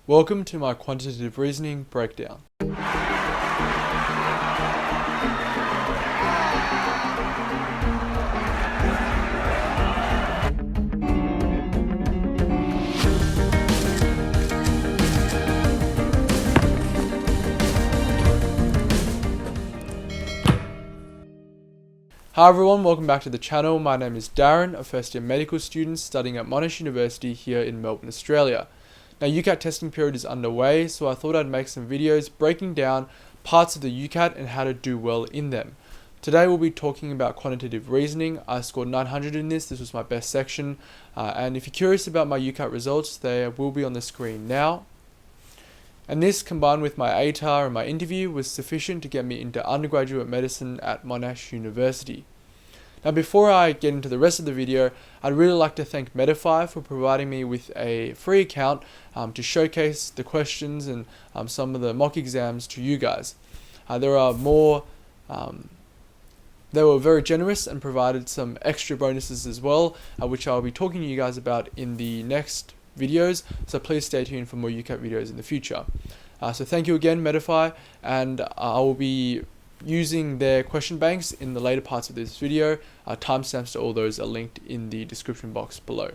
Welcome to my quantitative reasoning breakdown. Hi everyone, welcome back to the channel. My name is Darren, a first year medical student studying at Monash University here in Melbourne, Australia. Now Ucat testing period is underway, so I thought I'd make some videos breaking down parts of the Ucat and how to do well in them. Today we'll be talking about quantitative reasoning. I scored 900 in this was my best section, and if you're curious about my Ucat results, they will be on the screen now. And this, combined with my ATAR and my interview, was sufficient to get me into undergraduate medicine at Monash University. Now before I get into the rest of the video, I'd really like to thank Medify for providing me with a free account to showcase the questions and some of the mock exams to you guys. They were very generous and provided some extra bonuses as well, which I'll be talking to you guys about in the next videos, so please stay tuned for more Ucat videos in the future. So thank you again, Medify, and I will be using their question banks in the later parts of this video. Timestamps to all those are linked in the description box below.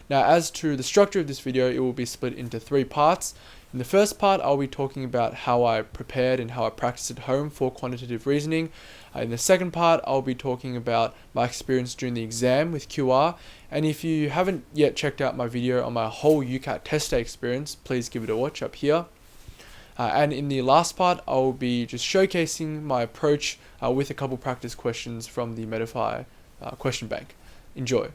Now, as to the structure of this video, it will be split into 3 parts. In the first part, I'll be talking about how I prepared and how I practiced at home for quantitative reasoning. In the second part, I'll be talking about my experience during the exam with QR. And if you haven't yet checked out my video on my whole Ucat test day experience, please give it a watch up here. And in the last part, I'll be just showcasing my approach with a couple practice questions from the Medify question bank. Enjoy.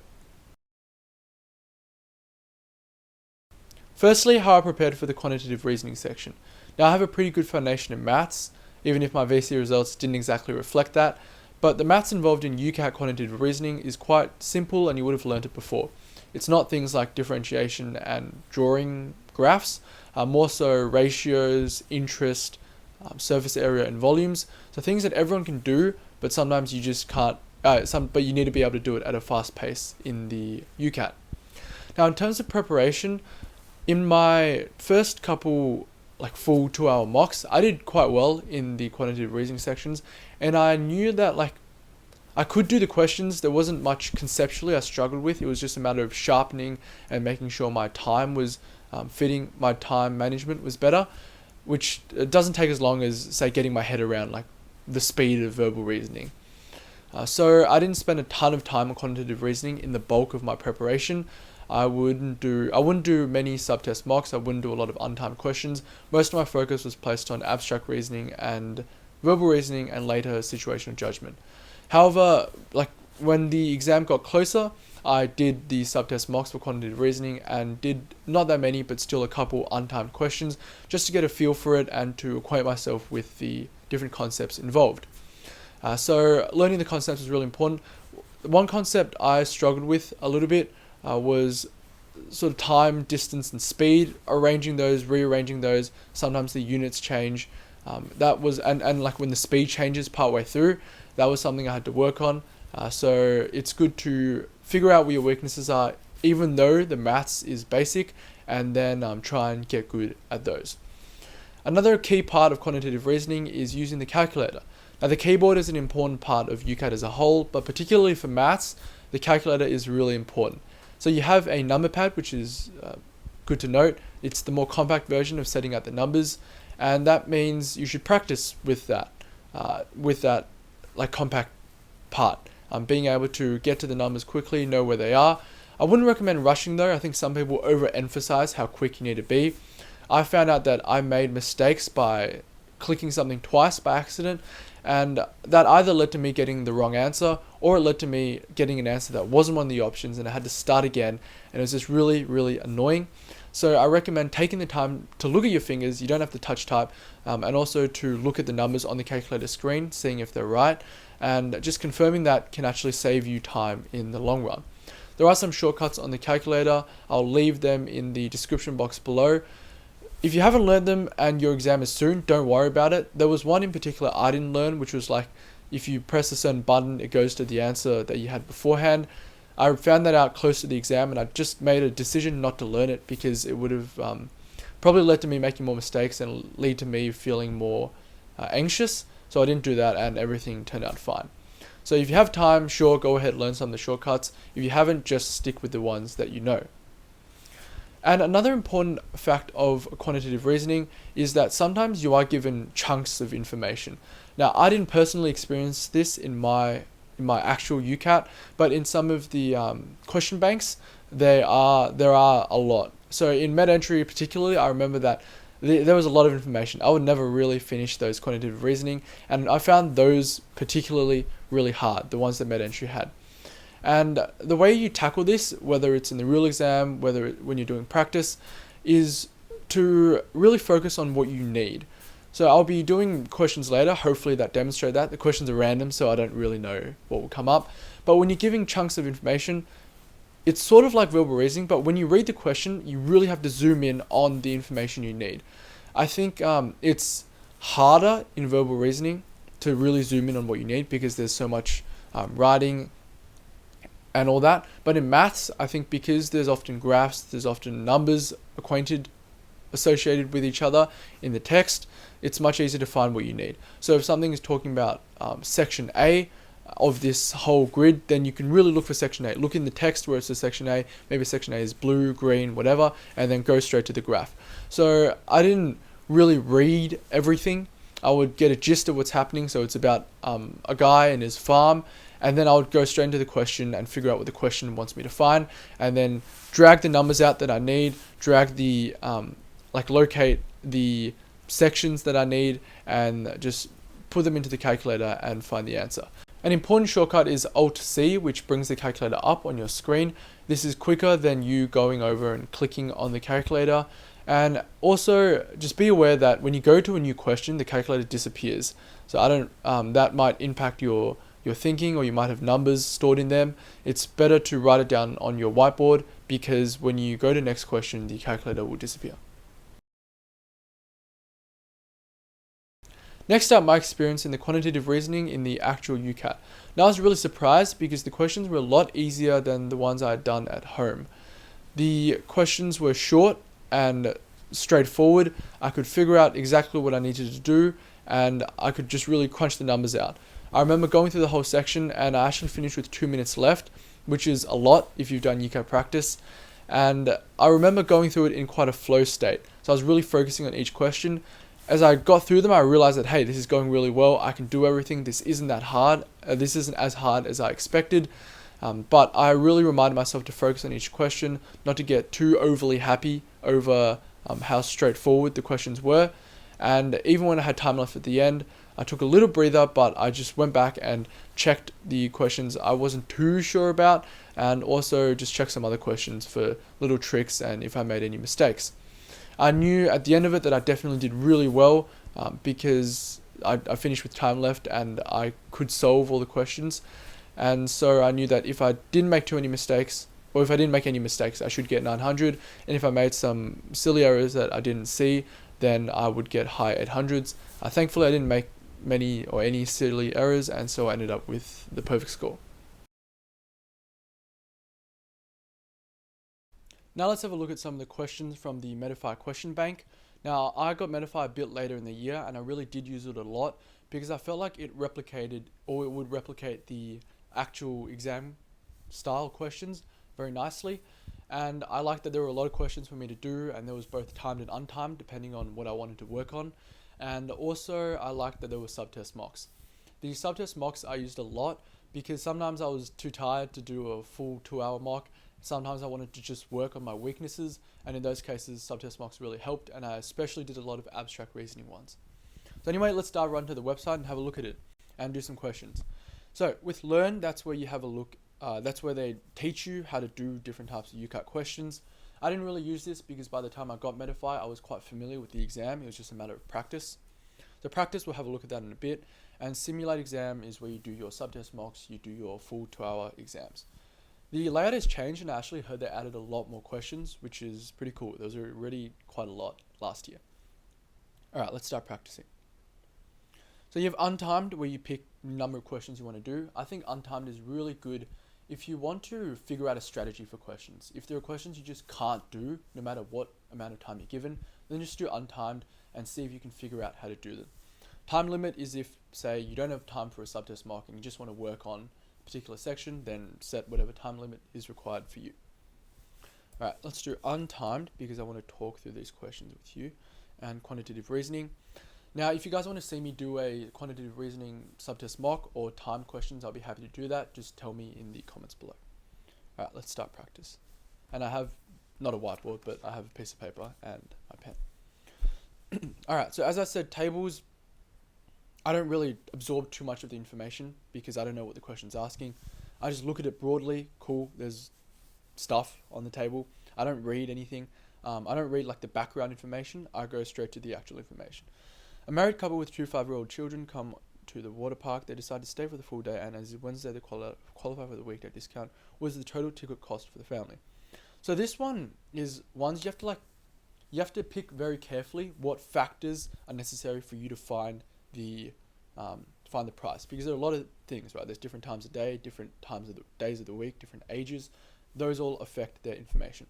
Firstly, how I prepared for the quantitative reasoning section. Now, I have a pretty good foundation in maths, even if my VC results didn't exactly reflect that, but the maths involved in Ucat quantitative reasoning is quite simple and you would have learnt it before. It's not things like differentiation and drawing graphs, more so ratios, interest, surface area and volumes, so things that everyone can do, but sometimes you just can't, but you need to be able to do it at a fast pace in the Ucat. Now, in terms of preparation, in my first couple full 2-hour mocks, I did quite well in the quantitative reasoning sections, and I knew that I could do the questions. There wasn't much conceptually I struggled with. It was just a matter of sharpening and making sure my time was fitting, my time management was better, which doesn't take as long as, say, getting my head around the speed of verbal reasoning. So I didn't spend a ton of time on quantitative reasoning in the bulk of my preparation. I wouldn't do many subtest mocks. I wouldn't do a lot of untimed questions. Most of my focus was placed on abstract reasoning and verbal reasoning and later situational judgment. However, when the exam got closer, I did the subtest mocks for quantitative reasoning and did not that many, but still a couple untimed questions just to get a feel for it and to acquaint myself with the different concepts involved. So learning the concepts was really important. One concept I struggled with a little bit was sort of time, distance, and speed, arranging those, rearranging those. Sometimes the units change. That was and when the speed changes partway through, that was something I had to work on. So it's good to figure out where your weaknesses are, even though the maths is basic, and then try and get good at those. Another key part of quantitative reasoning is using the calculator. Now, the keyboard is an important part of Ucat as a whole, but particularly for maths, the calculator is really important. So you have a number pad, which is good to note. It's the more compact version of setting out the numbers, and that means you should practice with that compact part. Being able to get to the numbers quickly, know where they are. I wouldn't recommend rushing though. I think some people overemphasize how quick you need to be. I found out that I made mistakes by clicking something twice by accident, and that either led to me getting the wrong answer or it led to me getting an answer that wasn't one of the options, and I had to start again, and it was just really, really annoying. So I recommend taking the time to look at your fingers. You don't have to touch type, and also to look at the numbers on the calculator screen, seeing if they're right, and just confirming that can actually save you time in the long run. There are some shortcuts on the calculator. I'll leave them in the description box below. If you haven't learned them and your exam is soon, don't worry about it. There was one in particular I didn't learn, which was if you press a certain button, it goes to the answer that you had beforehand. I found that out close to the exam, and I just made a decision not to learn it because it would have probably led to me making more mistakes and lead to me feeling more anxious. So I didn't do that, and everything turned out fine. So if you have time, sure, go ahead, learn some of the shortcuts. If you haven't, just stick with the ones that you know. And another important fact of quantitative reasoning is that sometimes you are given chunks of information. Now, I didn't personally experience this in my actual Ucat, but in some of the question banks, there are a lot. So in MedEntry particularly, I remember that there was a lot of information. I would never really finish those quantitative reasoning, and I found those particularly really hard, the ones that MedEntry had. And the way you tackle this, whether it's in the real exam, when you're doing practice, is to really focus on what you need. So I'll be doing questions later, hopefully that demonstrate that. The questions are random, so I don't really know what will come up. But when you're giving chunks of information, it's sort of like verbal reasoning, but when you read the question, you really have to zoom in on the information you need. I think it's harder in verbal reasoning to really zoom in on what you need because there's so much writing and all that. But in maths, I think because there's often graphs, there's often numbers associated with each other in the text, it's much easier to find what you need. So if something is talking about section A of this whole grid, then you can really look for section A. Look in the text where it says section A, maybe section A is blue, green, whatever, and then go straight to the graph. So I didn't really read everything. I would get a gist of what's happening. So it's about a guy and his farm, and then I would go straight into the question and figure out what the question wants me to find, and then drag the numbers out that I need, drag the locate the sections that I need, and just put them into the calculator and find the answer. An important shortcut is Alt-C, which brings the calculator up on your screen. This is quicker than you going over and clicking on the calculator. And also, just be aware that when you go to a new question, the calculator disappears. So that might impact your thinking, or you might have numbers stored in them. It's better to write it down on your whiteboard, because when you go to next question, the calculator will disappear. Next up, my experience in the quantitative reasoning in the actual Ucat. Now I was really surprised because the questions were a lot easier than the ones I had done at home. The questions were short and straightforward. I could figure out exactly what I needed to do, and I could just really crunch the numbers out. I remember going through the whole section, and I actually finished with 2 minutes left, which is a lot if you've done Ucat practice. And I remember going through it in quite a flow state. So I was really focusing on each question. As I got through them, I realized that, hey, this is going really well. I can do everything. This isn't that hard. This isn't as hard as I expected. But I really reminded myself to focus on each question, not to get too overly happy over how straightforward the questions were. And even when I had time left at the end, I took a little breather, but I just went back and checked the questions I wasn't too sure about, and also just checked some other questions for little tricks and if I made any mistakes. I knew at the end of it that I definitely did really well because I finished with time left and I could solve all the questions. And so I knew that if I didn't make too many mistakes, or if I didn't make any mistakes, I should get 900. And if I made some silly errors that I didn't see, then I would get high 800s. Thankfully, I didn't make many or any silly errors, and so I ended up with the perfect score. Now let's have a look at some of the questions from the Medify question bank. Now I got Medify a bit later in the year, and I really did use it a lot because I felt like it would replicate the actual exam style questions very nicely. And I liked that there were a lot of questions for me to do, and there was both timed and untimed depending on what I wanted to work on. And also I liked that there were subtest mocks. The subtest mocks I used a lot because sometimes I was too tired to do a full 2-hour mock. Sometimes I wanted to just work on my weaknesses, and in those cases subtest mocks really helped, and I especially did a lot of abstract reasoning ones. So anyway, let's dive right into the website and have a look at it and do some questions. So with Learn, that's where you have a look. That's where they teach you how to do different types of Ucat questions. I didn't really use this because by the time I got Medify, I was quite familiar with the exam. It was just a matter of practice. So practice, we'll have a look at that in a bit. And simulate exam is where you do your subtest mocks, you do your full 2-hour exams. The layout has changed, and I actually heard they added a lot more questions, which is pretty cool. There was already quite a lot last year. Alright, let's start practicing. So you have untimed, where you pick the number of questions you want to do. I think untimed is really good if you want to figure out a strategy for questions, if there are questions you just can't do, no matter what amount of time you're given, then just do untimed and see if you can figure out how to do them. Time limit is if, say, you don't have time for a subtest mock and you just want to work on a particular section, then set whatever time limit is required for you. Alright, let's do untimed because I want to talk through these questions with you, and quantitative reasoning. Now, if you guys want to see me do a quantitative reasoning subtest mock or timed questions, I'll be happy to do that. Just tell me in the comments below. Alright, let's start practice. And I have, not a whiteboard, but I have a piece of paper and my pen. Alright, so as I said, tables, I don't really absorb too much of the information because I don't know what the question's asking. I just look at it broadly. Cool, there's stuff on the table. I don't read anything. I don't read like the background information. I go straight to the actual information. A married couple with 2 5-year-old children come to the water park. They decide to stay for the full day, and as Wednesday they qualify for the weekday discount. What is the total ticket cost for the family? So this one is ones you have to pick very carefully what factors are necessary for you to find the price, because there are a lot of things, right? There's different times of day, different times of the days of the week, different ages. Those all affect their information.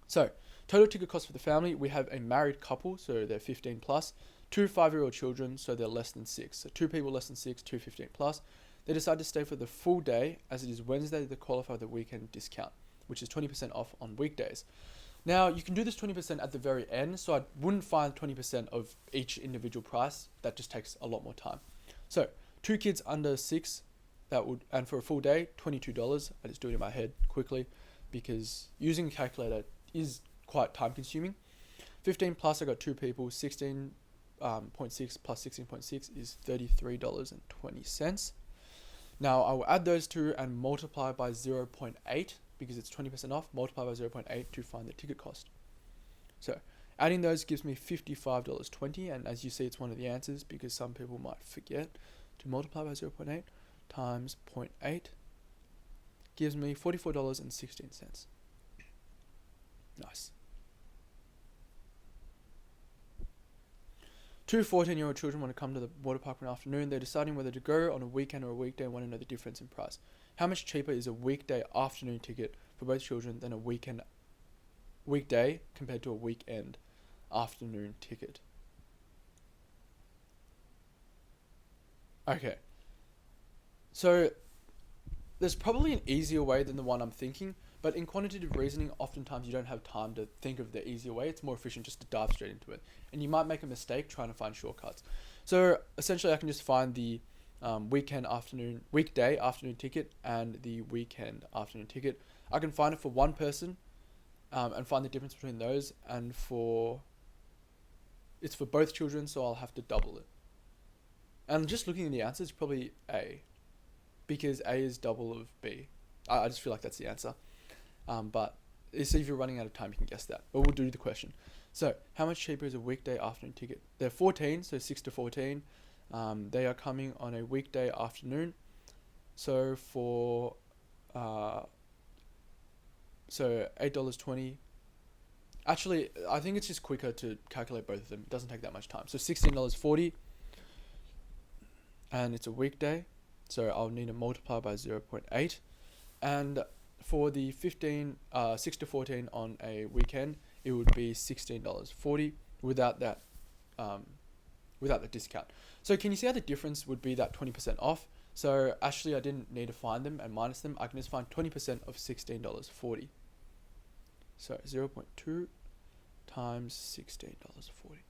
So, total ticket cost for the family, we have a married couple, so they're 15 plus, 2 5-year-old children, so they're less than 6. So 2 people less than 6, 2 15 plus. They decide to stay for the full day, as it is Wednesday they qualify the weekend discount, which is 20% off on weekdays. Now, you can do this 20% at the very end, so I wouldn't find 20% of each individual price. That just takes a lot more time. So, 2 kids under 6, and for a full day, $22. I just do it in my head quickly, because using a calculator is quite time consuming. 15 plus, I got 2 people, 16.6 plus 16.6 is $33.20. Now, I will add those two and multiply by 0.8, because it's 20% off, multiply by 0.8 to find the ticket cost. So adding those gives me $55.20, and as you see, it's one of the answers because some people might forget to multiply by 0.8 times 0.8 gives me $44.16. Nice. 2 14-year-old children want to come to the water park for an afternoon. They're deciding whether to go on a weekend or a weekday and want to know the difference in price. How much cheaper is a weekday afternoon ticket for both children than a weekday compared to a weekend afternoon ticket? Okay. So there's probably an easier way than the one I'm thinking, but in quantitative reasoning, oftentimes you don't have time to think of the easier way. It's more efficient just to dive straight into it. And you might make a mistake trying to find shortcuts. So essentially I can just find the weekday afternoon ticket and the weekend afternoon ticket. I can find it for one person and find the difference between those, and it's for both children, so I'll have to double it. And just looking at the answers, probably A, because A is double of B. I just feel like that's the answer. But so if you're running out of time, you can guess that. But we'll do the question. So, how much cheaper is a weekday afternoon ticket? They're 14, so 6 to 14. They are coming on a weekday afternoon. So for $8.20. Actually, I think it's just quicker to calculate both of them. It doesn't take that much time. So $16.40, and it's a weekday. So I'll need to multiply by 0.8, and for the 6 to 14 on a weekend, it would be $16.40 without that discount. So can you see how the difference would be that 20% off? So actually I didn't need to find them and minus them. I can just find 20% of $16.40. So 0.2 times $16.40.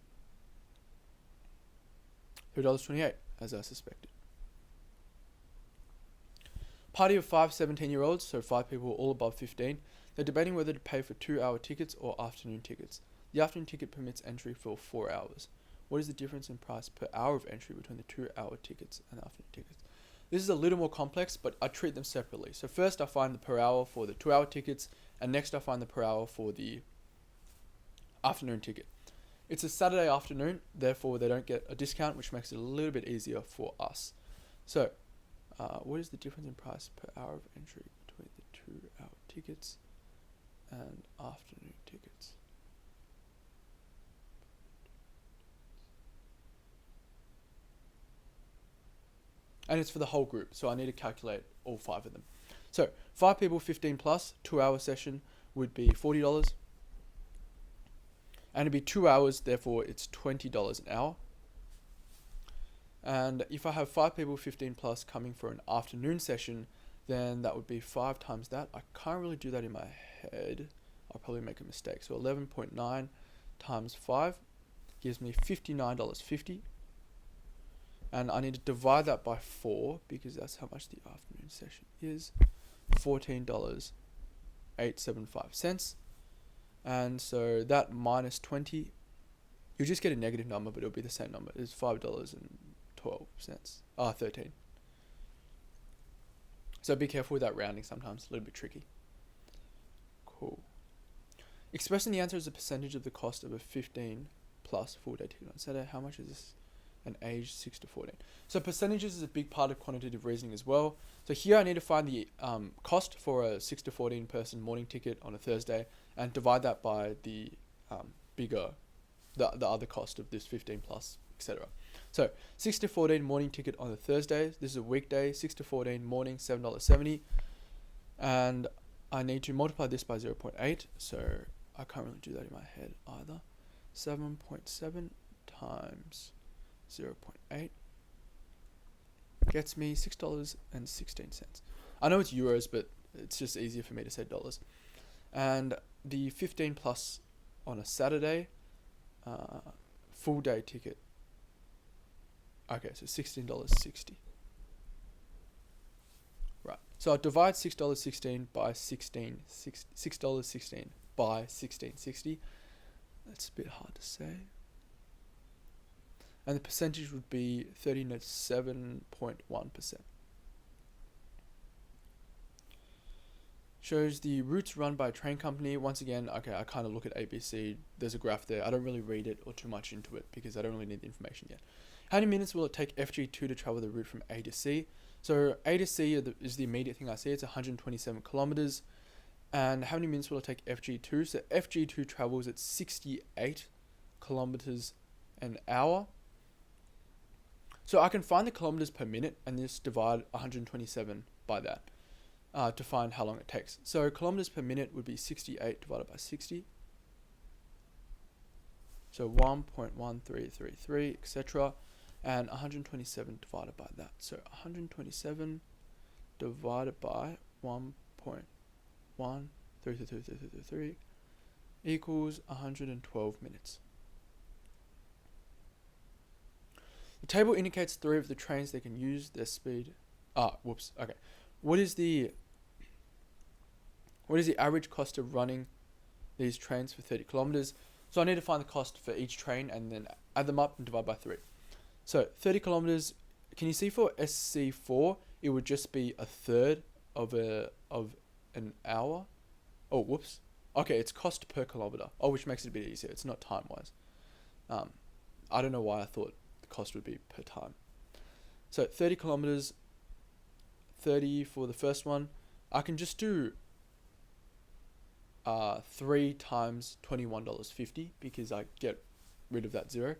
$3.28, as I suspected. Party of 5 17-year-olds, so 5 people all above 15. They're debating whether to pay for 2-hour tickets or afternoon tickets. The afternoon ticket permits entry for 4 hours. What is the difference in price per hour of entry between the 2-hour tickets and the afternoon tickets? This is a little more complex, but I treat them separately. So first I find the per hour for the 2-hour tickets, and next I find the per hour for the afternoon ticket. It's a Saturday afternoon, therefore they don't get a discount, which makes it a little bit easier for us. So, what is the difference in price per hour of entry between the 2-hour tickets and afternoon tickets? And it's for the whole group, so I need to calculate all 5 of them. So 5 people, 15 plus, 2-hour session would be $40. And it'd be 2 hours, therefore it's $20 an hour. And if I have 5 people, 15 plus coming for an afternoon session, then that would be 5 times that. I can't really do that in my head. I'll probably make a mistake. So 11.9 times 5 gives me $59.50. And I need to divide that by 4 because that's how much the afternoon session is. $14.875. And so that minus 20, you just get a negative number, but it'll be the same number. It's $5.12. 13. So be careful with that rounding sometimes. A little bit tricky. Cool. Expressing the answer as a percentage of the cost of a 15 plus full day ticket on Saturday. How much is this? An age 6 to 14. So percentages is a big part of quantitative reasoning as well. So here I need to find the cost for a 6 to 14 person morning ticket on a Thursday and divide that by the the other cost of this 15 plus, etc. So 6 to 14 morning ticket on a Thursday. This is a weekday. 6 to 14 morning, $7.70. And I need to multiply this by 0.8. So I can't really do that in my head either. 7.7 times 0.8 gets me $6.16. I know it's euros, but it's just easier for me to say dollars. And the 15 plus on a Saturday, full day ticket. Okay, so $16.60. Right. So I divide $6.16 by $6.16 by $16.60. That's a bit hard to say. And the percentage would be 37.1%. Shows the routes run by a train company. Once again, okay, I kind of look at ABC. There's a graph there. I don't really read it or too much into it because I don't really need the information yet. How many minutes will it take FG2 to travel the route from A to C? So A to C is the immediate thing I see. It's 127 kilometers. And how many minutes will it take FG2? So FG2 travels at 68 kilometers an hour. So I can find the kilometers per minute and just divide 127 by that to find how long it takes. So kilometers per minute would be 68 divided by 60. So 1.1333, etc. And 127 divided by that. So 127 divided by 1.1333 equals 112 minutes. The table indicates 3 of the trains they can use their speed. Okay. What is the average cost of running these trains for 30 kilometers? So I need to find the cost for each train and then add them up and divide by 3. So 30 kilometers. Can you see for SC4 it would just be a third of an hour? Oh, whoops. Okay, it's cost per kilometer. Oh, which makes it a bit easier. It's not time wise. I don't know why I thought cost would be per time. So 30 kilometers, 30 for the first one. I can just do 3 times $21.50 because I get rid of that 0.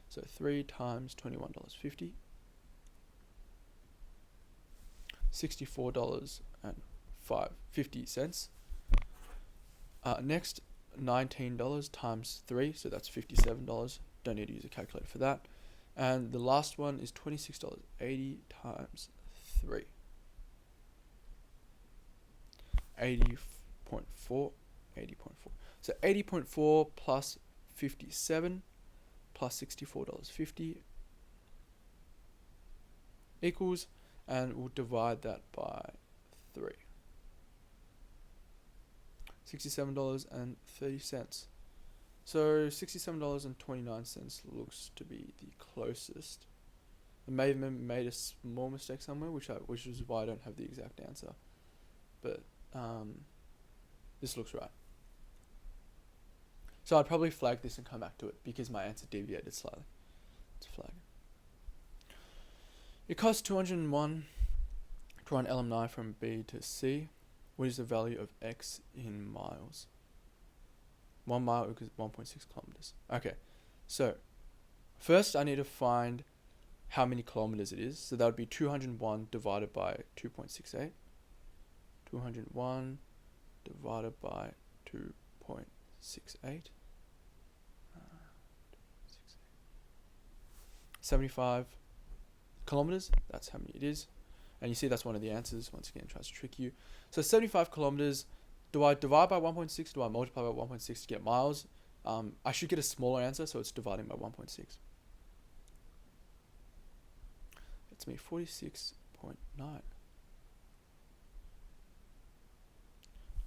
So 3 times $21.50, $64.50. Next, $19 times 3, so that's $57. Don't need to use a calculator for that. And the last one is $26.80 times 3. 80.4. So 80.4 plus 57 plus $64.50 equals, and we'll divide that by 3. $67.30. So $67.29 looks to be the closest. I may have made a small mistake somewhere, which is why I don't have the exact answer. But this looks right. So I'd probably flag this and come back to it because my answer deviated slightly. Let's flag it. It costs 201 to run LM9 from B to C. What is the value of X in miles? 1 mile equals 1.6 kilometers. Okay, so first I need to find how many kilometers it is. So that would be 201 divided by 2.68. 201 divided by 2.68. 75 kilometers, that's how many it is. And you see that's one of the answers. Once again, it tries to trick you. So 75 kilometers, do I divide by 1.6? Do I multiply by 1.6 to get miles? I should get a smaller answer, so it's dividing by 1.6. It's me 46.9.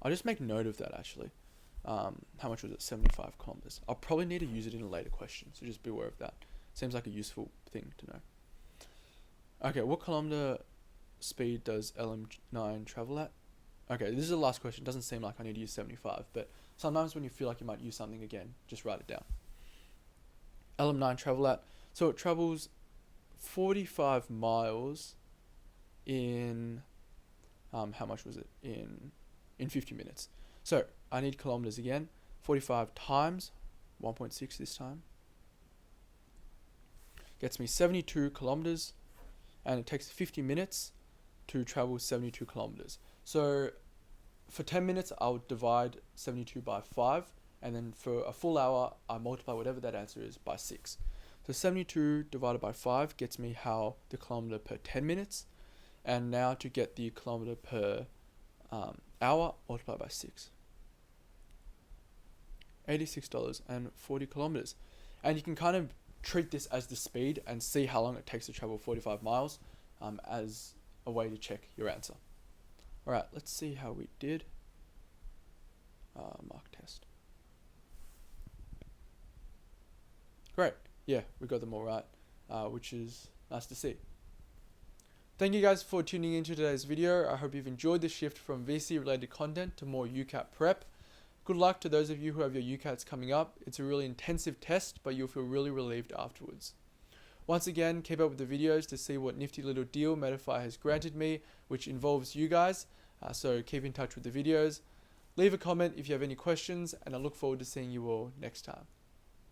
I'll just make note of that actually. How much was it? 75 kilometers. I'll probably need to use it in a later question, so just be aware of that. Seems like a useful thing to know. Okay, what kilometer speed does LM9 travel at? Okay, this is the last question. It doesn't seem like I need to use 75, but sometimes when you feel like you might use something again, just write it down. LM9 travel at, so it travels 45 miles in, how much was it? In 50 minutes. So I need kilometers again. 45 times 1.6 this time. Gets me 72 kilometers, and it takes 50 minutes to travel 72 kilometers. So for 10 minutes, I'll divide 72 by 5, and then for a full hour, I multiply whatever that answer is by 6. So 72 divided by 5 gets me the kilometer per 10 minutes, and now to get the kilometer per hour, multiply by 6. $86.40 kilometers. And you can kind of treat this as the speed and see how long it takes to travel 45 miles as a way to check your answer. Alright, let's see how we did. Mark test. Great. Yeah, we got them all right, which is nice to see. Thank you guys for tuning into today's video. I hope you've enjoyed the shift from VC related content to more Ucat prep. Good luck to those of you who have your Ucats coming up. It's a really intensive test, but you'll feel really relieved afterwards. Once again, keep up with the videos to see what nifty little deal Medify has granted me, which involves you guys. So keep in touch with the videos. Leave a comment if you have any questions, and I look forward to seeing you all next time.